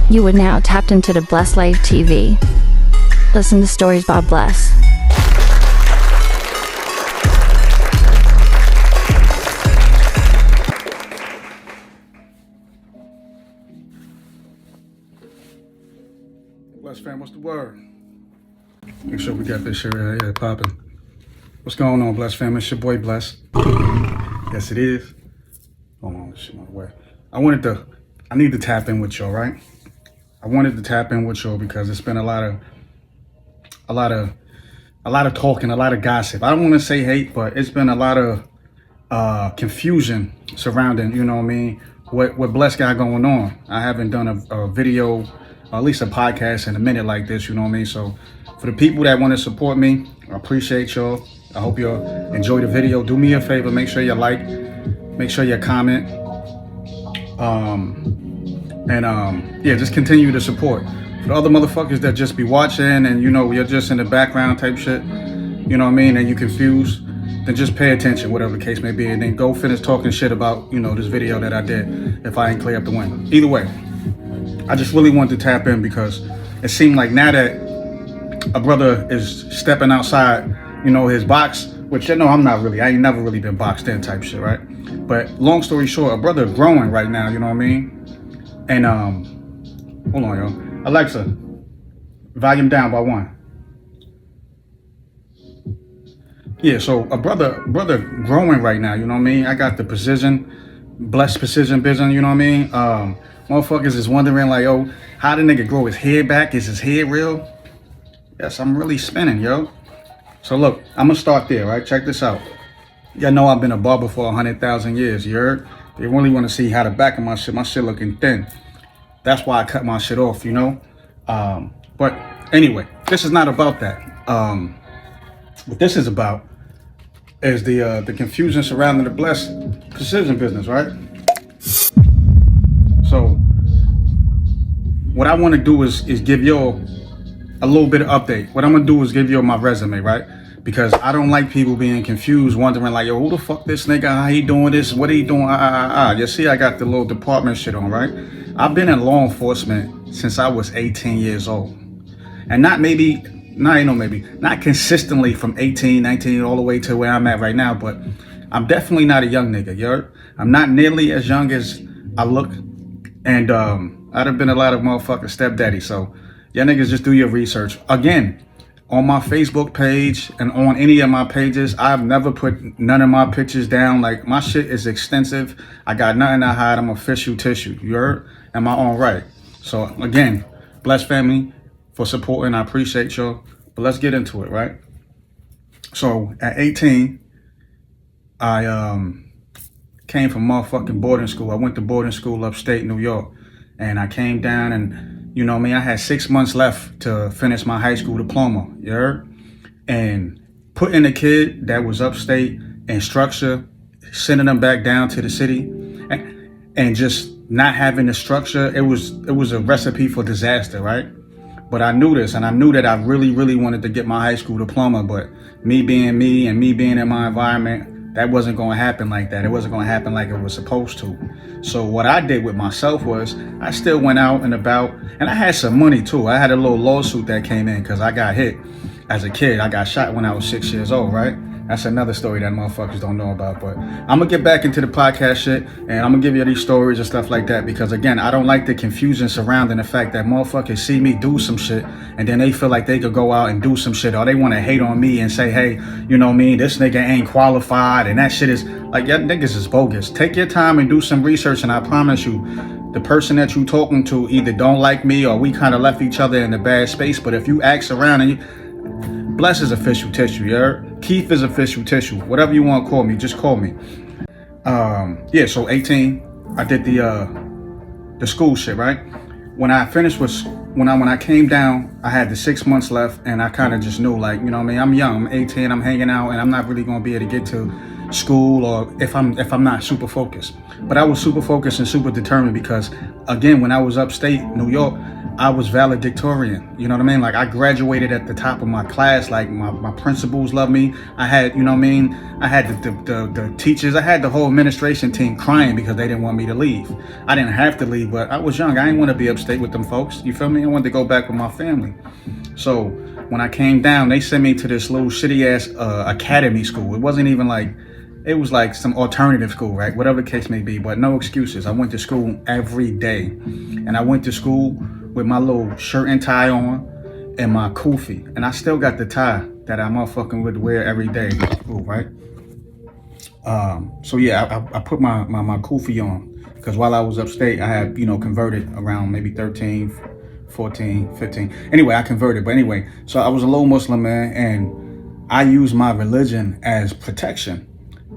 You would now tapped into the Bless Life TV. Listen to stories about Bless. Bless fam, what's the word? Make sure we got this shit right here popping. What's going on, Bless fam? It's your boy Bless. Yes, it is. Hold on, this shit my way. I need to tap in with y'all, right? I wanted to tap in with y'all because it's been a lot of talking, a lot of gossip. I don't want to say hate, but it's been a lot of confusion surrounding, you know what I mean, what Bless got going on. I haven't done a video, or at least a podcast in a minute like this, you know what I mean? So for the people that want to support me, I appreciate y'all. I hope y'all enjoy the video. Do me a favor, make sure you like, make sure you comment. Yeah, just continue to support. For the other motherfuckers that just be watching and you know you're just in the background type shit, you know what I mean, and you confused, then just pay attention, whatever the case may be, and then go finish talking shit about, you know, this video that I did if I ain't clear up the win. Either way, I just really wanted to tap in because it seemed like now that a brother is stepping outside, you know, his box, which, you know, I ain't never really been boxed in type shit, right? But long story short, a brother growing right now, you know what I mean? And hold on, yo. Alexa, volume down by 1. Yeah, so a brother growing right now, you know what I mean? I got the blessed precision vision, you know what I mean? Motherfuckers is wondering like, yo, how the nigga grow his head back? Is his head real? Yes, I'm really spinning, yo. So look, I'm gonna start there, right? Check this out. Y'all know I've been a barber for 100,000 years, you heard? They really want to see how the back of my shit looking thin. That's why I cut my shit off, you know? But anyway, this is not about that. What this is about is the confusion surrounding the blessed precision business, right? So what I want to do is give y'all a little bit of update. What I'm gonna do is give y'all my resume, right? Because I don't like people being confused, wondering like, yo, who the fuck this nigga? How he doing this? What he doing? You see, I got the little department shit on, right? I've been in law enforcement since I was 18 years old. And not consistently from 18, 19, all the way to where I'm at right now, but I'm definitely not a young nigga, you heard? I'm not nearly as young as I look. And I'd have been a lot of motherfucking stepdaddy. So y'all niggas just do your research. Again, on my Facebook page and on any of my pages, I've never put none of my pictures down. Like, my shit is extensive. I got nothing to hide. I'm official tissue. You heard? Am I on right? So again, bless family for supporting. I appreciate y'all. But let's get into it, right? So at 18, I came from motherfucking boarding school. I went to boarding school upstate New York. And I came down and, you know what I mean, I had 6 months left to finish my high school diploma, you heard? And putting a kid that was upstate in structure, sending them back down to the city, and just not having the structure, it was a recipe for disaster, right? But I knew this, and I knew that I really, really wanted to get my high school diploma, but me being me and me being in my environment, that wasn't going to happen like that. It wasn't going to happen like it was supposed to. So what I did with myself was I still went out and about, and I had some money too. I had a little lawsuit that came in because I got hit as a kid. I got shot when I was 6 years old, right? That's another story that motherfuckers don't know about. But I'm going to get back into the podcast shit, and I'm going to give you these stories and stuff like that because, again, I don't like the confusion surrounding the fact that motherfuckers see me do some shit and then they feel like they could go out and do some shit, or they want to hate on me and say, hey, you know what I mean, this nigga ain't qualified, and that shit is like, y'all niggas is bogus. Take your time and do some research, and I promise you, the person that you talking to either don't like me or we kind of left each other in a bad space. But if you ask around and Bless is official tissue, you heard? Keith is official tissue. Whatever you want to call me, just call me. Yeah, so 18, I did the school shit, right? When I finished when I came down, I had the 6 months left, and I kind of just knew, like, you know what I mean, I'm young, I'm 18, I'm hanging out, and I'm not really gonna be able to get to school or if I'm not super focused. But I was super focused and super determined because, again, when I was upstate New York, I was valedictorian. You know what I mean? Like, I graduated at the top of my class. Like, my principals loved me. I had, you know what I mean? I had the teachers. I had the whole administration team crying because they didn't want me to leave. I didn't have to leave, but I was young. I didn't want to be upstate with them folks. You feel me? I wanted to go back with my family. So when I came down, they sent me to this little shitty ass academy school. It wasn't even like, it was like some alternative school, right? Whatever the case may be, but no excuses. I went to school every day. And I went to school with my little shirt and tie on and my kufi. And I still got the tie that I motherfucking would wear every day to school, right? So yeah, I put my kufi on because while I was upstate, I had, converted around maybe 13, 14, 15. Anyway, I converted. But anyway, so I was a little Muslim man and I used my religion as protection.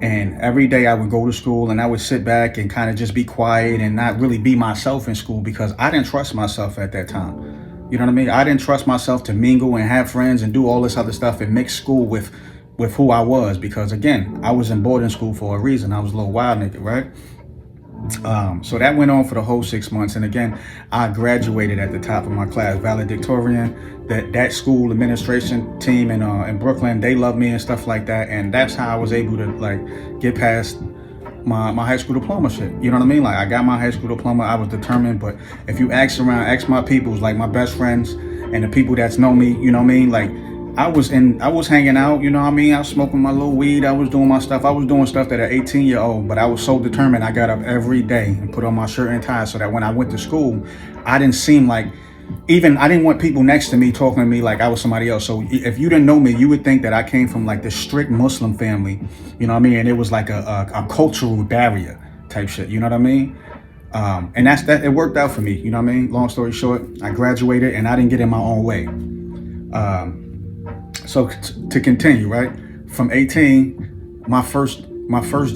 And every day I would go to school and I would sit back and kind of just be quiet and not really be myself in school because I didn't trust myself at that time. You know what I mean? I didn't trust myself to mingle and have friends and do all this other stuff and mix school with who I was because, again, I was in boarding school for a reason. I was a little wild nigga, right? So that went on for the whole 6 months. And again, I graduated at the top of my class, valedictorian. That school administration team in Brooklyn, they loved me and stuff like that. And that's how I was able to like get past my high school diploma shit. You know what I mean? Like, I got my high school diploma. I was determined. But if you ask my peoples, like my best friends and the people that's know me, you know what I mean? Like, I was hanging out, you know what I mean? I was smoking my little weed. I was doing my stuff. I was doing stuff that an 18-year-old, but I was so determined. I got up every day and put on my shirt and tie so that when I went to school, I didn't seem like, I didn't want people next to me talking to me like I was somebody else. So if you didn't know me, you would think that I came from like this strict Muslim family, you know what I mean? And it was like a cultural barrier type shit, you know what I mean? And that it worked out for me, you know what I mean? Long story short, I graduated and I didn't get in my own way. So to continue, right? From 18, my first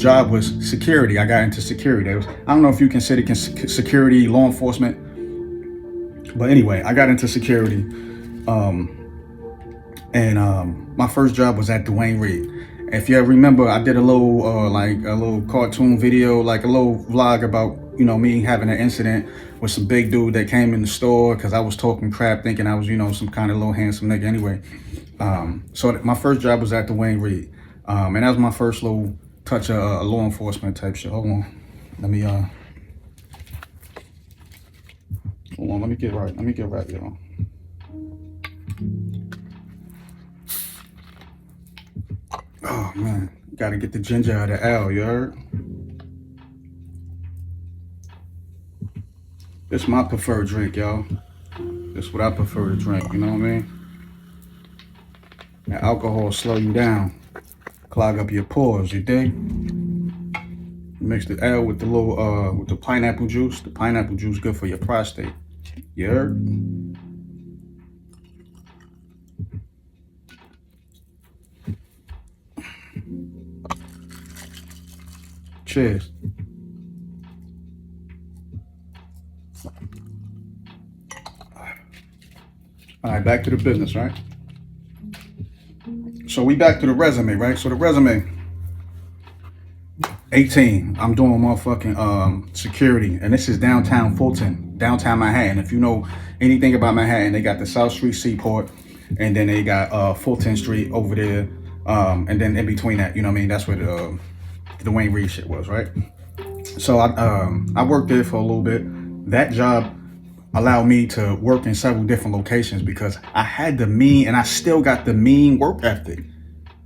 job was security. I got into security. I don't know if you consider security law enforcement, but anyway, I got into security. My first job was at Dwayne Reed. If you remember, I did a little cartoon video, like a little vlog about, me having an incident with some big dude that came in the store because I was talking crap thinking I was, some kind of little handsome nigga anyway. So my first job was at Dwayne Reed. And that was my first little touch of law enforcement type shit. Hold on. Let me get right, y'all. Oh man, gotta get the ginger out of the L, you heard? This is my preferred drink, y'all. This is what I prefer to drink, you know what I mean? Now, alcohol slow you down, clog up your pores, you dig? Mix the L with the little, with the pineapple juice. The pineapple juice good for your prostate, you heard? Cheers. All right, back to the business, right? So we back to the resume, right? So the resume, 18, I'm doing motherfucking security, and this is downtown Fulton, downtown Manhattan. If you know anything about Manhattan, they got the South Street Seaport, and then they got Fulton Street over there, and then in between that, you know what I mean? That's where the Dwayne Reed shit was, right? So I worked there for a little bit. That job allowed me to work in several different locations because I had the mean, and I still got the mean work ethic.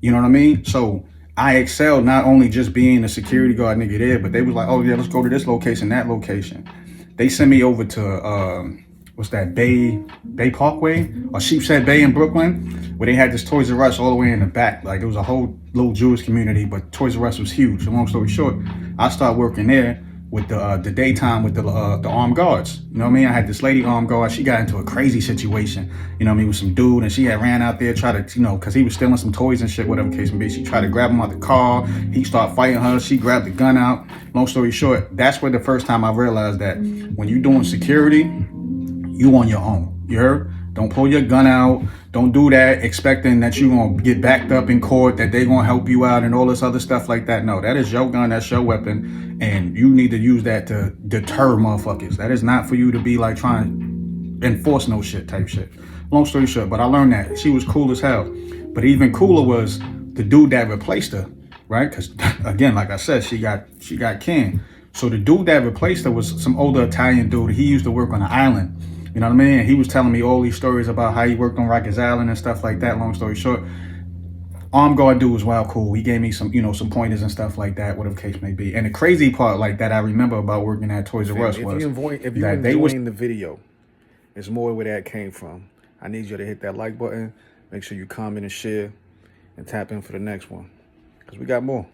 You know what I mean? So I excelled not only just being a security guard nigga there, but they was like, oh yeah, let's go to this location, that location. They sent me over to, what's that, Bay Parkway or Sheepshead Bay in Brooklyn, where they had this Toys R Us all the way in the back. Like, it was a whole little Jewish community, but Toys R Us was huge. So long story short, I started working there with the daytime with the armed guards. You know what I mean? I had this lady armed guard. She got into a crazy situation, you know what I mean, with some dude, and she had ran out there, tried to, because he was stealing some toys and shit, whatever the case may be. She tried to grab him out the car. He started fighting her. She grabbed the gun out. Long story short, that's where the first time I realized that when you're doing security, you on your own. You heard? Don't pull your gun out. Don't do that expecting that you're going to get backed up in court, that they're going to help you out and all this other stuff like that. No, that is your gun. That's your weapon. And you need to use that to deter motherfuckers. That is not for you to be like trying to enforce no shit type shit. Long story short, but I learned that. She was cool as hell. But even cooler was the dude that replaced her, right? Because again, like I said, she got canned. So the dude that replaced her was some older Italian dude. He used to work on an island. You know what I mean? And he was telling me all these stories about how he worked on Rikers Island and stuff like that. Long story short, armed guard dude was wild cool. He gave me some, some pointers and stuff like that, whatever the case may be. And the crazy part like that I remember about working at Toys R Us was if you're enjoying the video, it's more where that came from. I need you to hit that like button. Make sure you comment and share and tap in for the next one, because we got more.